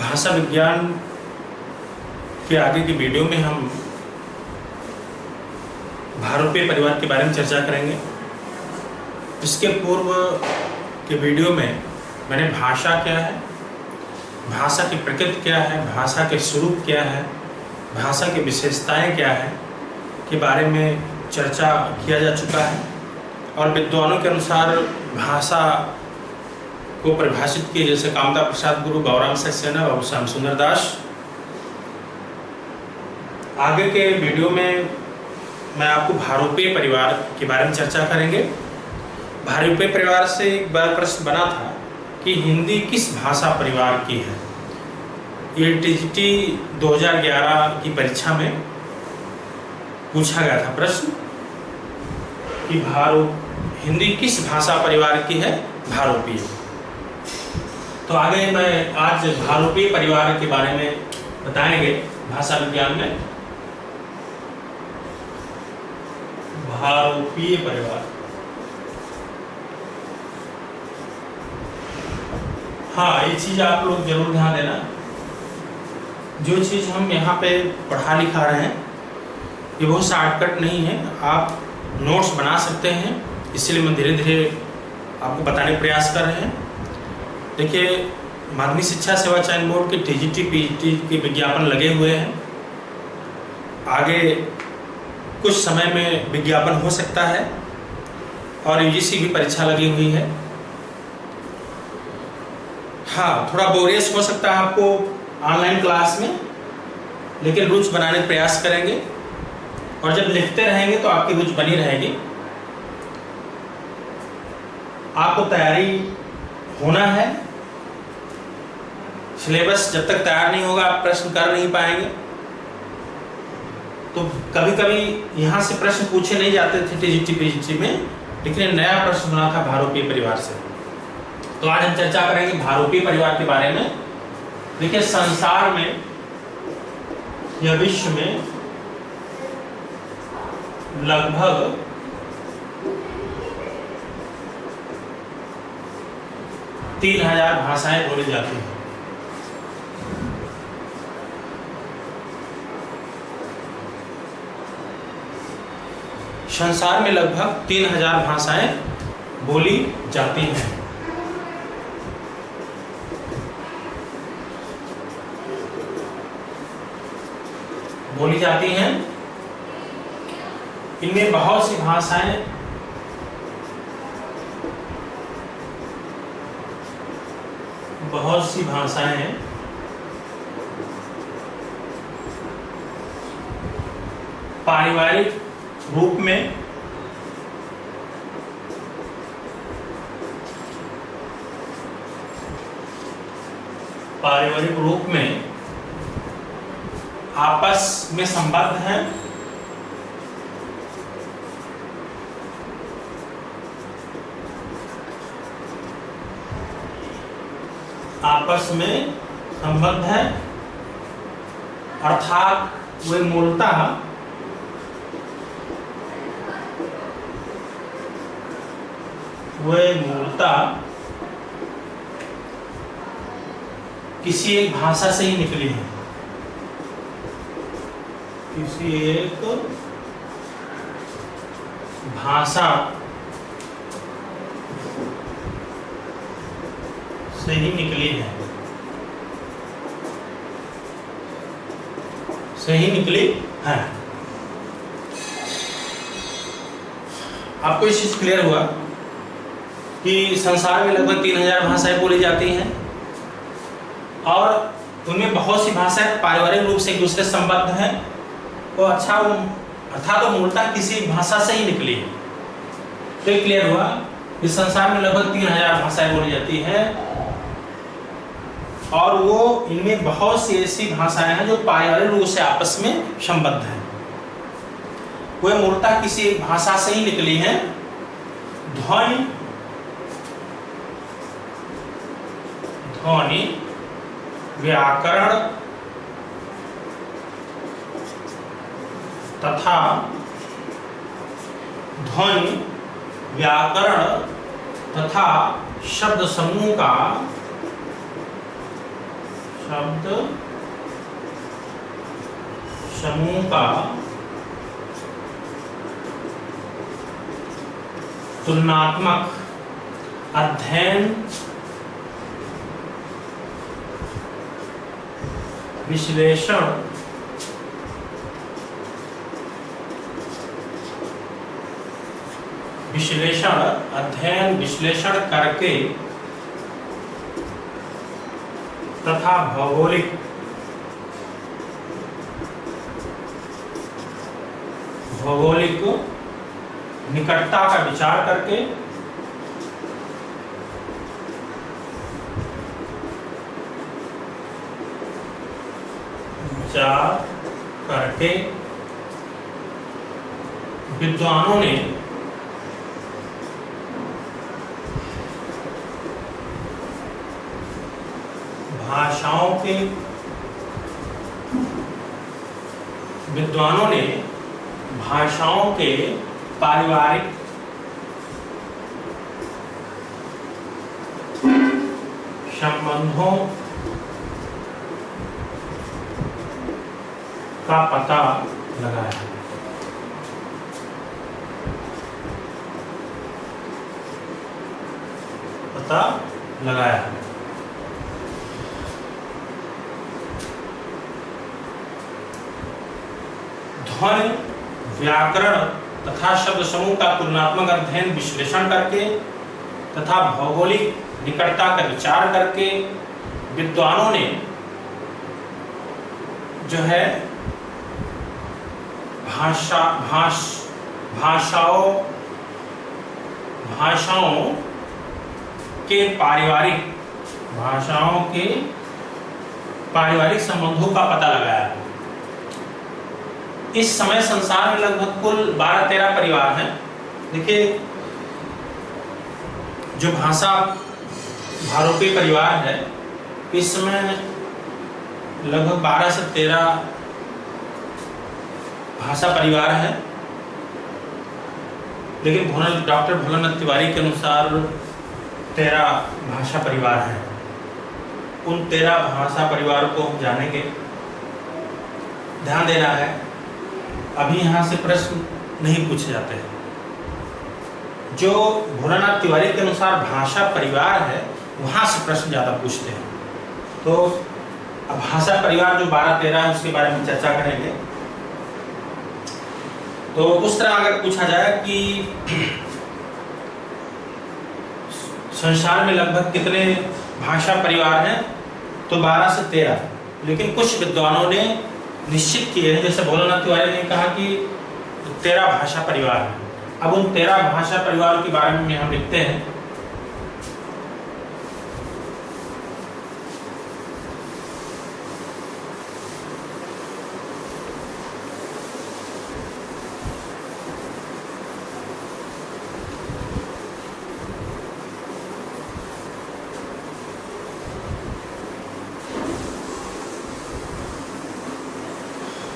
भाषा विज्ञान के आगे की वीडियो में हम भारोपीय परिवार के बारे में चर्चा करेंगे। इसके पूर्व के वीडियो में मैंने भाषा क्या है, भाषा की प्रकृति क्या है, भाषा के स्वरूप क्या है, भाषा की विशेषताएं क्या है के बारे में चर्चा किया जा चुका है और विद्वानों के अनुसार भाषा को परिभाषित किए, जैसे कामता प्रसाद गुरु, गौराम सक्सेना, बाबू श्याम सुंदर दास। आगे के वीडियो में मैं आपको भारोपीय परिवार के बारे में चर्चा करेंगे। भारोपीय परिवार से एक बार प्रश्न बना था कि हिंदी किस भाषा परिवार की है। ये टीजीटी 2011 की परीक्षा में पूछा गया था प्रश्न कि हिंदी किस भाषा परिवार की है, भारोपीय। तो आगे मैं आज भारोपीय परिवार के बारे में बताएंगे। भाषा विज्ञान में भारोपीय परिवार, हाँ ये चीज आप लोग जरूर ध्यान देना। जो चीज हम यहाँ पे पढ़ा लिखा रहे हैं ये बहुत शॉर्टकट नहीं है, आप नोट्स बना सकते हैं, इसलिए मैं धीरे धीरे आपको बताने का प्रयास कर रहे हैं। देखिए, माध्यमिक शिक्षा सेवा चयन बोर्ड के टीजीटी पीजीटी के विज्ञापन लगे हुए हैं। आगे कुछ समय में विज्ञापन हो सकता है और यूजीसी की परीक्षा लगी हुई है। हाँ, थोड़ा बोरियस हो सकता है आपको ऑनलाइन क्लास में, लेकिन रुचि बनाने का प्रयास करेंगे और जब लिखते रहेंगे तो आपकी रुचि बनी रहेगी। आपको तैयारी होना है। सिलेबस जब तक तैयार नहीं होगा आप प्रश्न कर नहीं पाएंगे। तो कभी कभी यहाँ से प्रश्न पूछे नहीं जाते थे टीजीटी पीजीटी में, लेकिन नया प्रश्न बना था भारोपीय परिवार से। तो आज हम चर्चा करेंगे भारोपीय परिवार के बारे में। देखिए, संसार में या विश्व में लगभग 3000 भाषाएं बोली जाती हैं। संसार में लगभग 3000 भाषाएं बोली जाती हैं। बोली जाती हैं। इनमें बहुत सी भाषाएं पारिवारिक रूप में आपस में संबद्ध हैं। आपस में संबद्ध है, अर्थात वे मूलतः किसी एक भाषा से ही निकली है। किसी एक भाषा से ही निकली है, आपको इस चीज क्लियर हुआ कि संसार में लगभग 3000 भाषाएं बोली जाती हैं और उनमें बहुत सी भाषाएं पारिवारिक रूप से एक दूसरे से संबद्ध हैं। तो अर्थात मूलतः किसी भाषा से ही निकली है। तो ये क्लियर हुआ कि संसार में लगभग 3000 भाषाएं बोली जाती है और वो इनमें बहुत सी ऐसी भाषाएं हैं जो पारिवारिक रूप से आपस में संबद्ध हैं। वे मूलतः किसी एक भाषा से ही निकली हैं। ध्वनि व्याकरण तथा शब्द समूह शब्द समूह का तुलनात्मक अध्ययन विश्लेषण अध्ययन विश्लेषण करके तथा भौगोलिक निकटता का विचार करके विद्वानों ने भाषाओं के पारिवारिक संबंधों का पता लगाया। ध्वनि, व्याकरण तथा शब्द समूह का तुलनात्मक अध्ययन विश्लेषण करके तथा भौगोलिक निकटता का विचार करके विद्वानों ने जो है भाषाओं के पारिवारिक संबंधों का पता लगाया। इस समय संसार में लगभग कुल 12-13 परिवार हैं। देखिए, जो भाषा भारोपीय परिवार है, इस समय लगभग 12 से 13 भाषा परिवार है। लेकिन डॉक्टर भोलानाथ तिवारी के अनुसार 13 भाषा परिवार हैं। उन 13 भाषा परिवारों को हम जानेंगे। ध्यान देना है, अभी यहाँ से प्रश्न नहीं पूछे जाते हैं। जो भोलानाथ तिवारी के अनुसार भाषा परिवार है, वहाँ से प्रश्न ज़्यादा पूछते हैं। तो अब भाषा परिवार जो 12-13 है, उसके बारे में चर्चा करेंगे। तो उस तरह अगर पूछा जाए कि संसार में लगभग कितने भाषा परिवार हैं, तो 12 से 13। लेकिन कुछ विद्वानों ने निश्चित किए हैं, जैसे भोलानाथ तिवारी ने कहा कि 13 भाषा परिवार हैं। अब उन 13 भाषा परिवार के बारे में हम लिखते हैं।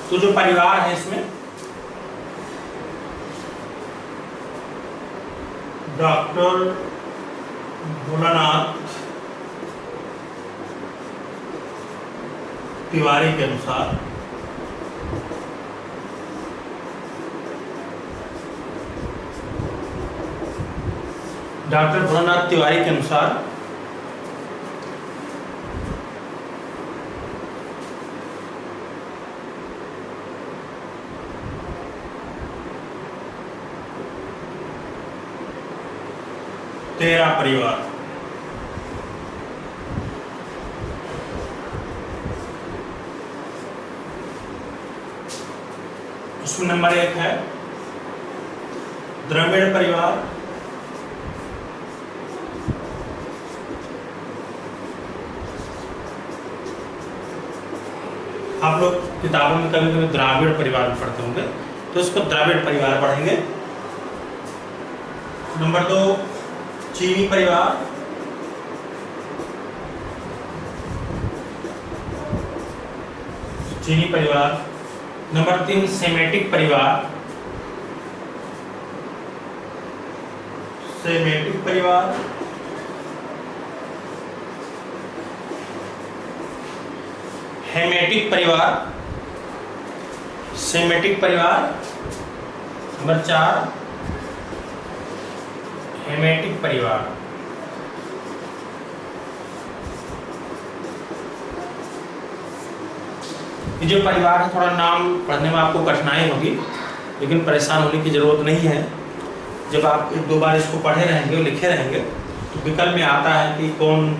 तो जो परिवार है इसमें डॉक्टर भोलानाथ तिवारी के अनुसार डॉक्टर भोलानाथ तिवारी के अनुसार तेरा परिवार। उसमें नंबर 1 है द्रविड़ परिवार, आप लोग किताबों में कभी कभी द्राविड़ परिवार पढ़ते होंगे, तो इसको द्रविड़ परिवार पढ़ेंगे। नंबर 2 चीनी परिवार, चीनी परिवार। नंबर 3 सेमेटिक परिवार, सेमेटिक परिवार। हेमेटिक परिवार, सेमेटिक परिवार। नंबर 4 हेमेटिक परिवार। ये जो परिवार है, थोड़ा नाम पढ़ने में आपको कठिनाई होगी, लेकिन परेशान होने की जरूरत नहीं है। जब आप 1-2 बार इसको पढ़े रहेंगे और लिखे रहेंगे तो विकल्प में आता है कि कौन,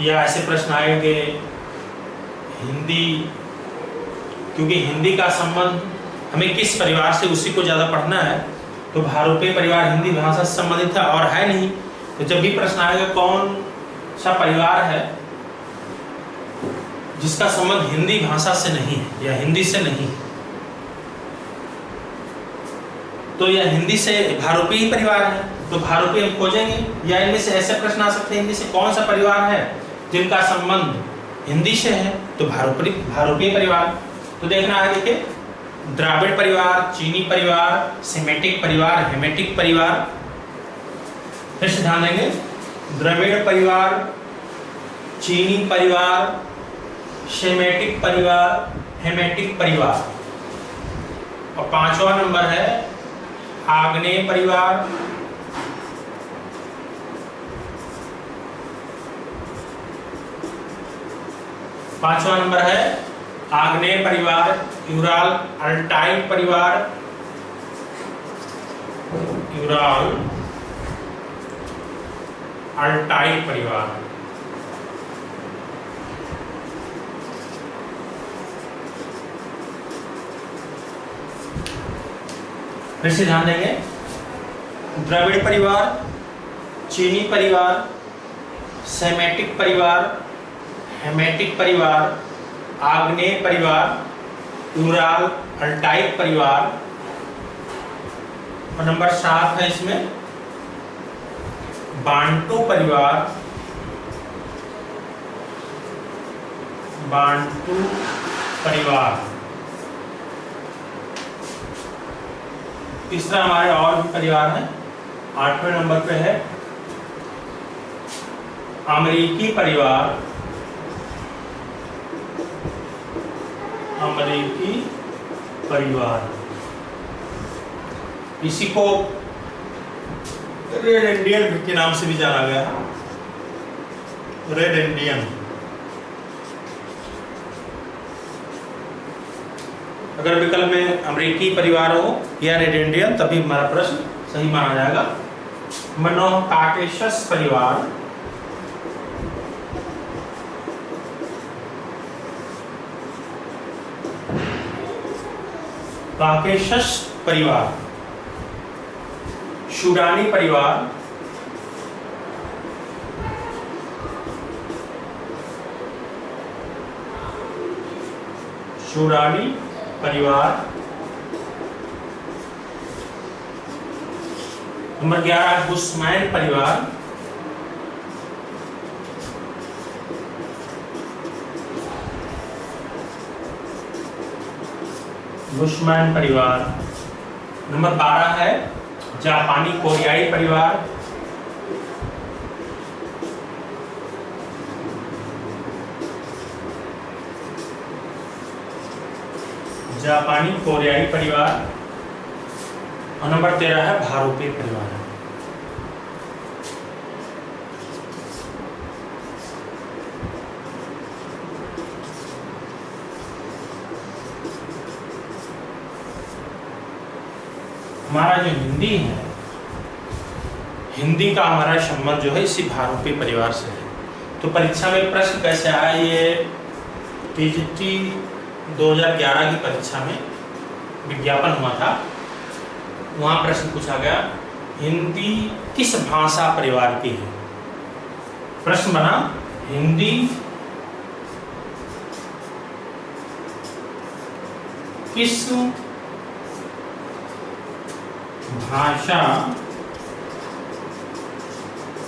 या ऐसे प्रश्न आएंगे हिंदी, क्योंकि हिंदी का संबंध हमें किस परिवार से, उसी को ज़्यादा पढ़ना है। तो भारोपीय परिवार हिंदी भाषा से संबंधित है और है नहीं। तो जब भी प्रश्न आएगा कौन सा परिवार है जिसका संबंध हिंदी भाषा से नहीं है या हिंदी से नहीं, तो यह हिंदी से भारोपीय परिवार है। तो भारोपीय हम खोजेंगे, या इनमें से ऐसे प्रश्न आ सकते हैं इनमें से कौन सा परिवार है जिनका संबंध हिंदी से है, तो भारोपीय परिवार। तो देखना है, देखिए, द्राविड़ परिवार, चीनी परिवार, सेमेटिक परिवार, हेमेटिक परिवार। फिर से ध्यान देंगे, द्रविड़ परिवार, चीनी परिवार, सेमेटिक परिवार, हेमेटिक परिवार। और 5वां नंबर है आग्नेय परिवार, पांचवा नंबर है आग्नेय परिवार, यूराल अल्टाइक परिवार, यूराल अल्टाइक परिवार। फिर से ध्यान देंगे, द्रविड़ परिवार, चीनी परिवार, सेमेटिक परिवार, हेमेटिक परिवार, आग्नेय परिवार, यूराल अल्टाइक परिवार। और नंबर 7 है इसमें बांटू परिवार, बांटू परिवार। तीसरा हमारे और भी परिवार है। 8वें नंबर पे है अमेरिकी परिवार, अमेरिकी परिवार। इसी को रेड इंडियन के नाम से भी जाना गया है, रेड इंडियन। अगर विकल्प में अमेरिकी परिवार हो या रेड इंडियन, तभी हमारा प्रश्न सही माना जाएगा। नंबर 9 काकेशस परिवार, काकेशस परिवार, शूडानी परिवार, शूडानी परिवार। नंबर 11 बुशमैन परिवार, बुशमैन परिवार। नंबर 12 है जापानी कोरियाई परिवार, जापानी कोरियाई परिवार। और नंबर 13 है भारोपीय परिवार। हमारा जो हिंदी है, हिंदी का हमारा संबंध जो है इसी भारोपीय परिवार से है। तो परीक्षा में प्रश्न कैसे आया, ये टीजीटी 2011 की परीक्षा में विज्ञापन हुआ था, वहाँ प्रश्न पूछा गया हिंदी किस भाषा परिवार की है। प्रश्न बना हिंदी किस भाषा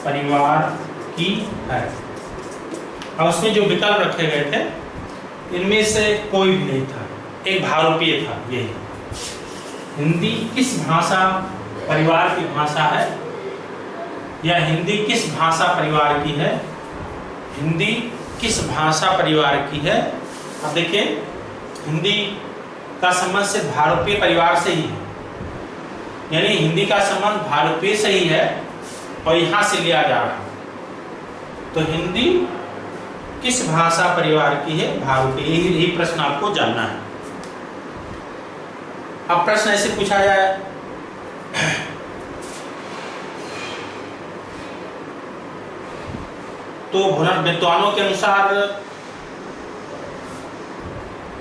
परिवार की है। और उसमें जो विकल्प रखे गए थे इनमें से कोई भी नहीं था, एक भारोपीय था। यही हिंदी किस भाषा परिवार की भाषा है, या हिंदी किस भाषा परिवार की है, हिंदी किस भाषा परिवार की है? अब देखिए, हिंदी का संबंध सिर्फ भारोपीय परिवार से ही है, यानी हिंदी का संबंध भारोपीय से ही है और यहां से लिया जा रहा है। तो हिंदी किस भाषा परिवार की है? भारोपीय। यही प्रश्न आपको जानना है। अब प्रश्न ऐसे पूछा जाए, तो विद्वानों के अनुसार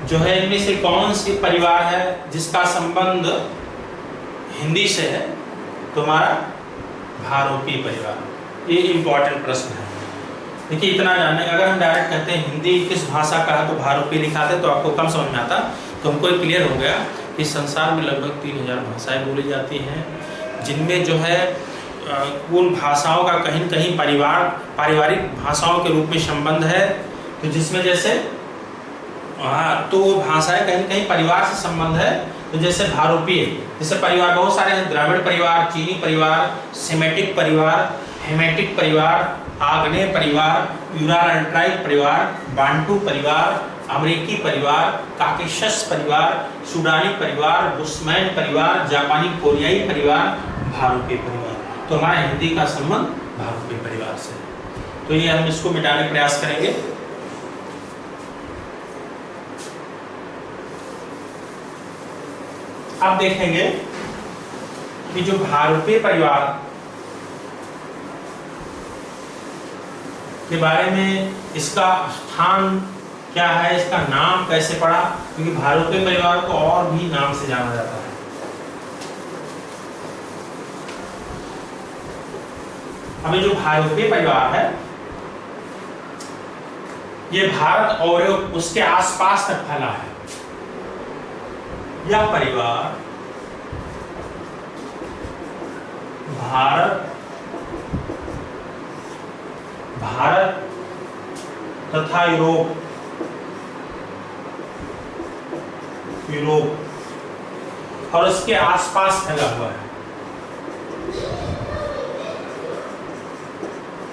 जो है इनमें से कौन सी परिवार है जिसका संबंध हिंदी से है? तो हमारा भारोपीय परिवार। ये इंपॉर्टेंट प्रश्न है। देखिए, इतना जानने, अगर हम डायरेक्ट कहते हैं हिंदी किस भाषा का है तो भारोपीय लिखाते तो आपको कम समझ में आता, तो हमको ये क्लियर हो गया कि संसार में लगभग 3000 भाषाएं बोली जाती हैं, जिनमें जो है उन भाषाओं का कहीं न कहीं पारिवारिक भाषाओं के रूप में संबंध है। तो जिसमें जैसे तो भाषाएं कहीं न कहीं परिवार से संबंध है। तो जैसे भारोपीय, जैसे परिवार बहुत सारे हैं, द्रविड़ परिवार, चीनी परिवार, सेमेटिक परिवार, हेमेटिक परिवार, आग्नेय परिवार, यूराल्टाइक परिवार, बांटू परिवार, अमेरिकी परिवार, काकेशस परिवार, सूडानी परिवार, बुशमैन परिवार, जापानी कोरियाई परिवार, भारोपीय परिवार। तो हमारा हिंदी का संबंध भारोपीय परिवार से है। तो ये हम इसको मिटाने का प्रयास करेंगे। अब देखेंगे कि जो भारोपीय परिवार के बारे में, इसका स्थान क्या है, इसका नाम कैसे पड़ा, क्योंकि भारोपीय परिवार को और भी नाम से जाना जाता है। अभी जो भारोपीय परिवार है, ये भारत और उसके आसपास तक फैला है। यह परिवार भारत तथा यूरोप और उसके आसपास फैला हुआ है।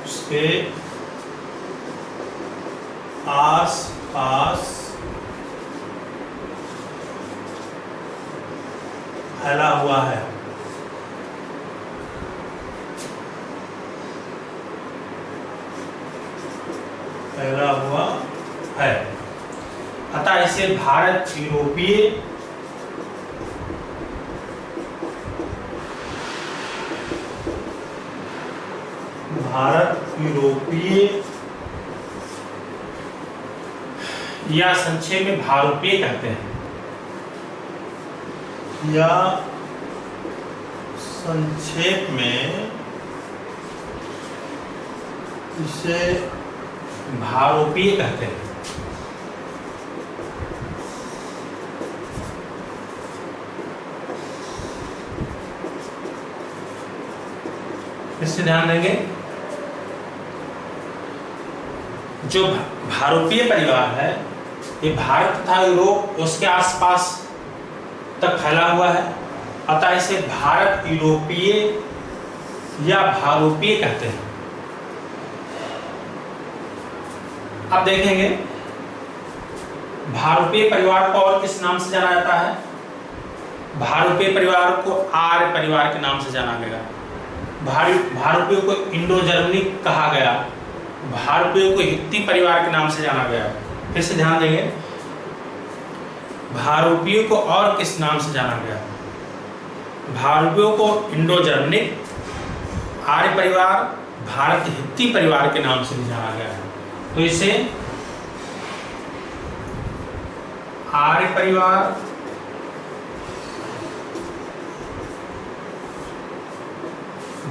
उसके आसपास फैला हुआ है। अतः इसे भारत यूरोपीय या संक्षेप में भारोपीय कहते हैं, या संक्षेप में इसे भारोपीय कहते हैं। इससे ध्यान देंगे, जो भारोपीय परिवार है ये भारत तथा यूरोप उसके आसपास तक फैला हुआ है, अतः इसे भारत यूरोपीय या भारोपीय कहते हैं। अब देखेंगे भारोपीय परिवार को और किस नाम से जाना जाता है। भारोपीय परिवार को आर्य परिवार के नाम से जाना गया, भारोपीय को इंडो जर्मनिक कहा गया, भारोपीय को हित्ती परिवार के नाम से जाना गया। फिर से ध्यान देंगे, भारोपीय को और किस नाम से जाना गया। भारोपीय को इंडो जर्मनिक, आर्य परिवार, भारत हित्ती परिवार के नाम से भी जाना गया है। तो इसे आर्य परिवार,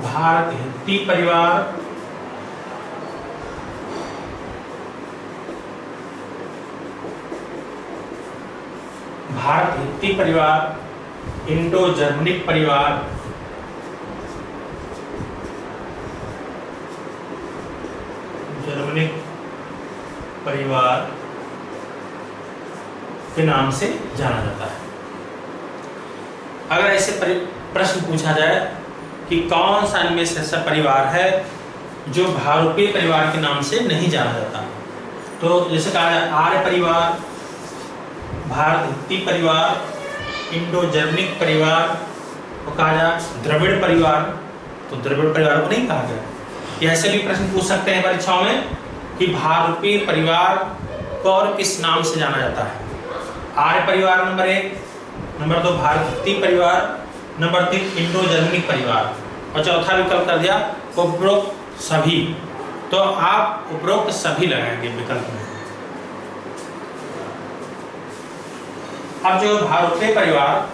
भारत हित्ती परिवार, भारत हित्ती परिवार, इंडो जर्मनिक परिवार, जर्मनिक परिवार के नाम से जाना जाता है। अगर ऐसे प्रश्न पूछा जाए कि कौन सा इनमें से ऐसा परिवार है जो भारोपीय परिवार के नाम से नहीं जाना जाता। तो जैसे कहा जाए आर्य परिवार, भारत-हित्ती परिवार, इंडो जर्मनिक परिवार, और कहा जाए द्रविड़ परिवार, तो द्रविड़ परिवार को नहीं कहा गया। ऐसे भी प्रश्न पूछ सकते हैं परीक्षाओं में कि भारोपीय परिवार को और किस नाम से जाना जाता है। आर्य परिवार नंबर 1, नंबर 2 भारत-हित्ती परिवार, नंबर 3 इंडो जर्मनिक परिवार, और चौथा विकल्प कर दिया उपरोक्त सभी। तो आप उपरोक्त सभी लगाएंगे विकल्प में। अब जो भारोपीय परिवार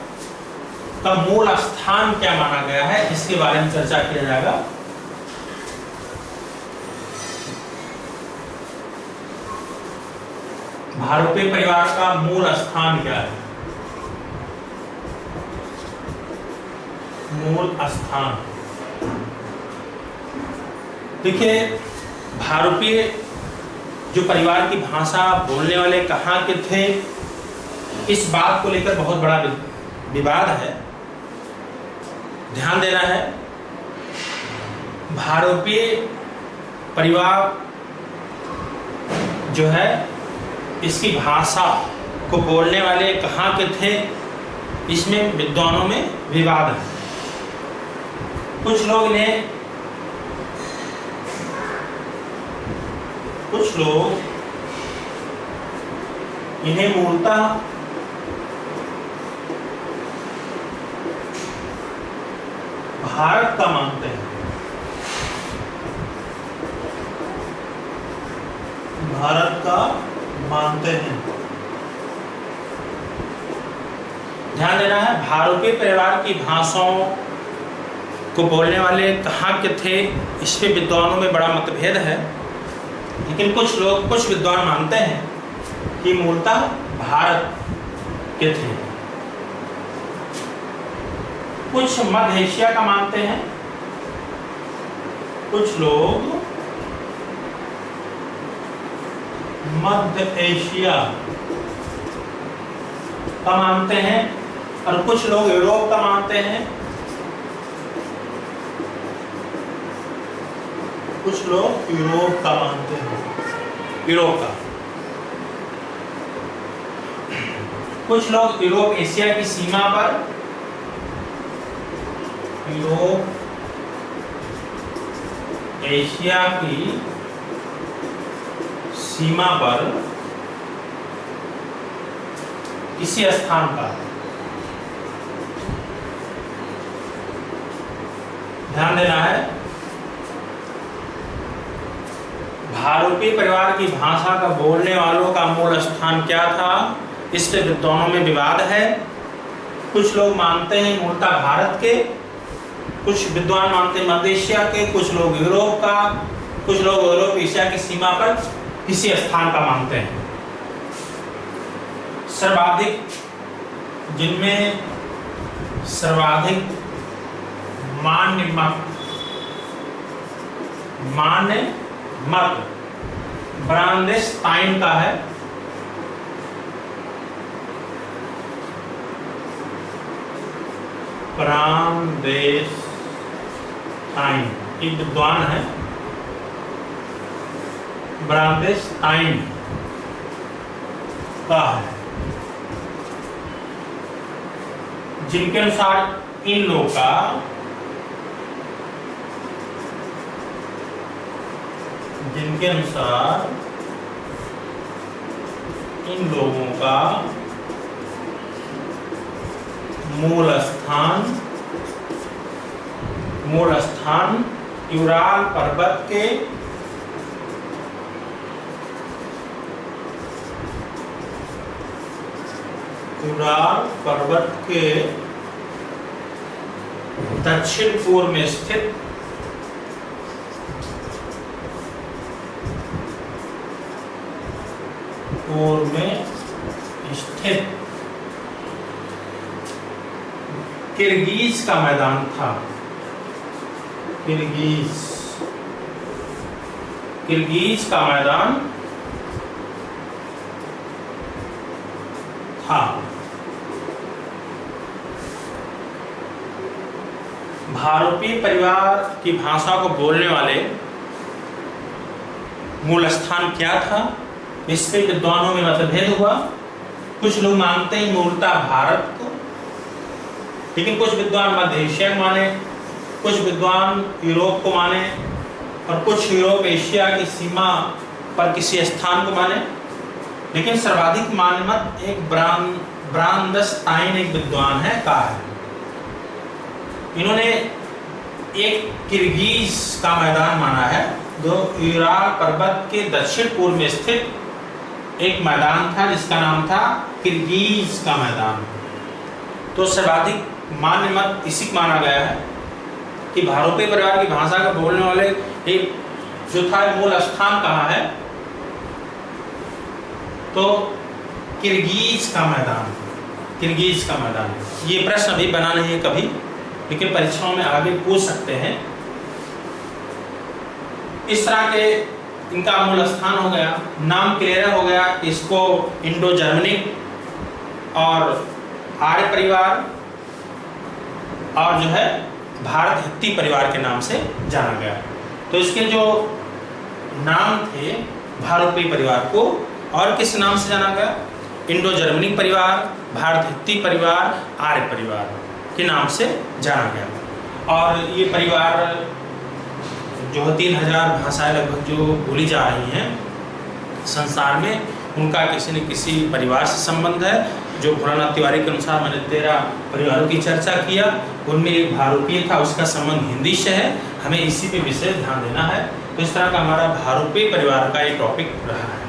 का मूल स्थान क्या माना गया है, इसके बारे में चर्चा किया जाएगा। भारोपीय परिवार का मूल स्थान क्या है? मूल स्थान देखिए, भारोपीय जो परिवार की भाषा बोलने वाले कहाँ के थे, इस बात को लेकर बहुत बड़ा विवाद है, ध्यान देना है। भारोपीय परिवार जो है, इसकी भाषा को बोलने वाले कहाँ के थे, इसमें विद्वानों में विवाद है। कुछ लोग इन्हें मूलतः भारत का मानते हैं, भारत का मानते हैं। ध्यान देना है, भारोपीय परिवार की भाषाओं को बोलने वाले कहाँ के थे, इस पे विद्वानों में बड़ा मतभेद है। लेकिन कुछ विद्वान मानते हैं कि मूलतः भारत के थे। कुछ मध्य एशिया का मानते हैं, कुछ लोग मध्य एशिया का मानते हैं, और कुछ लोग यूरोप का मानते हैं, कुछ लोग यूरोप का मानते हैं, यूरोप का। कुछ लोग यूरोप एशिया की सीमा पर, यूरोप एशिया की सीमा पर किसी स्थान का, ध्यान देना है, भारोपीय परिवार की भाषा का बोलने वालों का मूल स्थान क्या था, इससे विद्वानों में विवाद है। कुछ लोग मानते हैं मूलतः भारत के, कुछ विद्वान मानते हैं मध्य एशिया के, कुछ लोग यूरोप का, कुछ लोग यूरोप एशिया की सीमा पर किसी स्थान का मानते हैं। जिनमें सर्वाधिक मान्य मत ब्रांडेस्टाइन का है। ब्रांडेस्टाइन एक विद्वान है, ब्रांडेस्टाइन का है, जिनके अनुसार इन लोगों का मूल स्थान यूराल पर्वत के दक्षिण पूर्व में स्थित किर्गिज का मैदान था। किर्गिज का मैदान था। भारोपीय परिवार की भाषा को बोलने वाले मूल स्थान क्या था, इसके विद्वानों में मतभेद हुआ। कुछ लोग मानते हैं मूलतः भारत को, लेकिन कुछ विद्वान मध्य एशिया को माने, कुछ विद्वान यूरोप को माने, और कुछ यूरोप एशिया की सीमा पर किसी स्थान को माने। लेकिन सर्वाधिक मान्य मत एक ब्रांडस्टाइन एक विद्वान है का है। इन्होंने एक किर्गिज का मैदान माना है, जो यूराल पर्वत के दक्षिण पूर्व में स्थित एक मैदान था जिसका नाम था किर्गिज का मैदान। तो सर्वाधिक मान्य मत इसी को माना गया है कि भारोपे परिवार की भाषा का बोलने वाले एक जो था मूल स्थान कहाँ है, तो किर्गिज का मैदान, किर्गिज का मैदान। ये प्रश्न अभी बना नहीं है कभी, लेकिन परीक्षाओं में आगे पूछ सकते हैं। इस तरह के इनका मूल स्थान हो गया, नाम क्लियर हो गया कि इसको इंडो जर्मनिक और आर्य परिवार और जो है भारत हित्ती परिवार के नाम से जाना गया। तो इसके जो नाम थे भारोपे परिवार को और किस नाम से जाना गया, इंडो जर्मनिक परिवार, भारत हित्ती परिवार, आर्य परिवार के नाम से जाना गया। और ये परिवार जो 3000 भाषाएं लगभग जो बोली जा रही हैं संसार में, उनका किसी न किसी परिवार से संबंध है। जो भोलानाथ तिवारी के अनुसार मैंने 13 परिवारों की चर्चा किया, उनमें एक भारोपीय था, उसका संबंध हिंदी से है। हमें इसी पे विशेष ध्यान देना है। तो इस तरह का हमारा भारोपीय परिवार का ये टॉपिक रहा है।